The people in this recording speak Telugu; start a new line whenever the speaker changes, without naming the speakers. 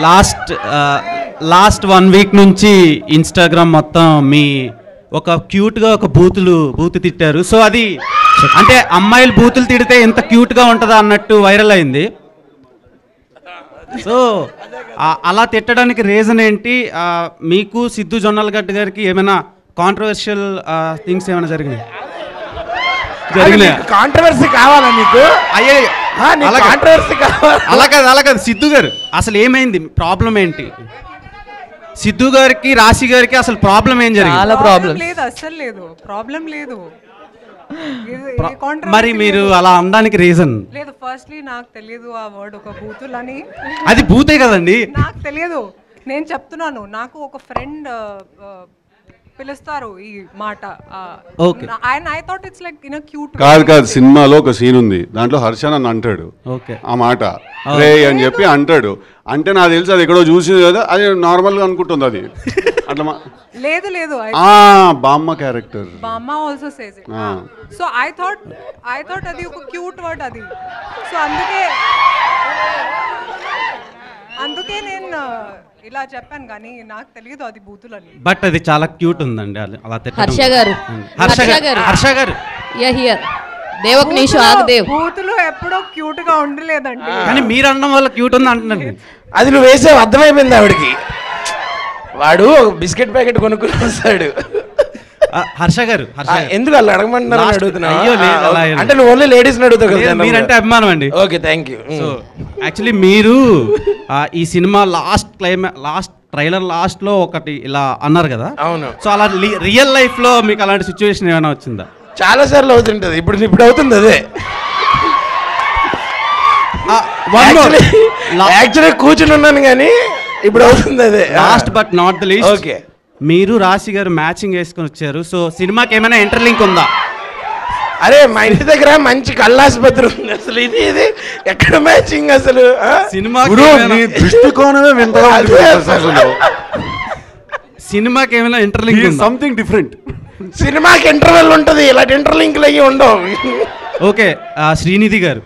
లాస్ట్ 1 వీక్ నుంచి ఇన్స్టాగ్రామ్ మొత్తం మీ ఒక క్యూట్గా ఒక బూతు తిట్టారు. సో అది అంటే అమ్మాయిలు బూతులు తిడితే ఎంత క్యూట్గా ఉంటుందా అన్నట్టు వైరల్ అయింది. సో అలా తిట్టడానికి రీజన్ ఏంటి? మీకు సిద్ధు జొన్నలగడ్డ గారికి ఏమైనా కాంట్రవర్షియల్ థింగ్స్ ఏమైనా జరిగినాయి?
కాంట్రవర్సీ కావాలా నీకు?
అయ్యే
కాంట్రవర్సీ కావాలి.
అలా కాదు సిద్ధు గారు, అసలు ఏమైంది? ప్రాబ్లం ఏంటి? సిద్ధు గారికి రాశి గారికి అసలు ప్రాబ్లం ఏం జరిగింది?
చాలా ప్రాబ్లం
లేదు, అసలు లేదు, ప్రాబ్లం లేదు.
మరి మీరు అలా అనడానికి రీజన్
లేదు. ఫస్ట్లీ నాకు తెలియదు ఆ వర్డ్ ఒక బూతులని.
అది బూతే కదండి.
నాకు తెలియదు, నేను చెప్తున్నాను. నాకు ఒక ఫ్రెండ్ పిలుస్తారు ఈ మాట. I thought it's like in cute.
కాదు సినిమాలో ఒక సీన్ ఉంది, దాంట్లో హర్ష నన్ను అంటాడు ఆ మాట రే అని చెప్పి అంటాడు. అంటే నాకు తెలుసు అది ఎక్కడో చూసింది కదా, అది నార్మల్ గా అనుకుంటుంది అది అట్లా.
లేదు
బామ్మ క్యారెక్టర్
బామ్మ also says it. So I thought అది ఒక క్యూట్ వర్డ్ అది. సో అందుకే నేను ఇలా చెప్పాను, కానీ నాకు తెలియదు అది బూతులని.
బట్ అది చాలా క్యూట్ ఉందండి అలా.
హర్ష గారు
బూతులు ఎప్పుడో క్యూట్ గా ఉండలేదండి.
కానీ మీరు అనడం వల్ల క్యూట్ ఉంది అంటున్నాను.
అది నువ్వు వేసే అర్థమైపోయింది ఆవిడకి. వాడు బిస్కెట్ ప్యాకెట్ కొనుక్కుని వస్తాడు.
హర్ష గారు
ఎందుకు అలా అడగమంటున్నారు అడుగుతున్నా?
అయ్యో
అంటే నువ్వు ఓన్లీ లేడీస్ అడుగుతావు కదా.
మీరంటే అభిమానం అండి.
Okay, thank you.
So actually మీరు ఈ సినిమా లాస్ట్ ట్రైలర్ లాస్ట్ లో ఒకటి ఇలా అన్నారు కదా.
అవును.
సో అలా రియల్ లైఫ్ లో మీకు అలాంటి సిచ్యువేషన్ ఏమైనా వచ్చిందా?
చాలా సార్లు అవుతుంటది. ఇప్పుడు అవుతుంది అదే. యాక్చువల్లీ కూర్చుని ఉన్నాను కానీ ఇప్పుడు అవుతుంది అదే.
Last but not the least, okay, మీరు రాశి గారు మ్యాచింగ్ వేసుకొని వచ్చారు. సో సినిమాకి ఏమైనా ఇంటర్లింక్ ఉందా?
అరే మా ఇంటి దగ్గర మంచి కళ్ళాసుపత్రి ఉంది. అసలు ఇది ఎక్కడ మ్యాచింగ్ అసలు?
సినిమాకి ఏమైనా ఇంటర్లింక్?
Something different.
సినిమాకి ఇంటర్వెల్ ఉంటుంది, ఇలాంటి ఇంటర్లింక్లు అయ్యి ఉండవు.
ఓకే, శ్రీనిధి గారు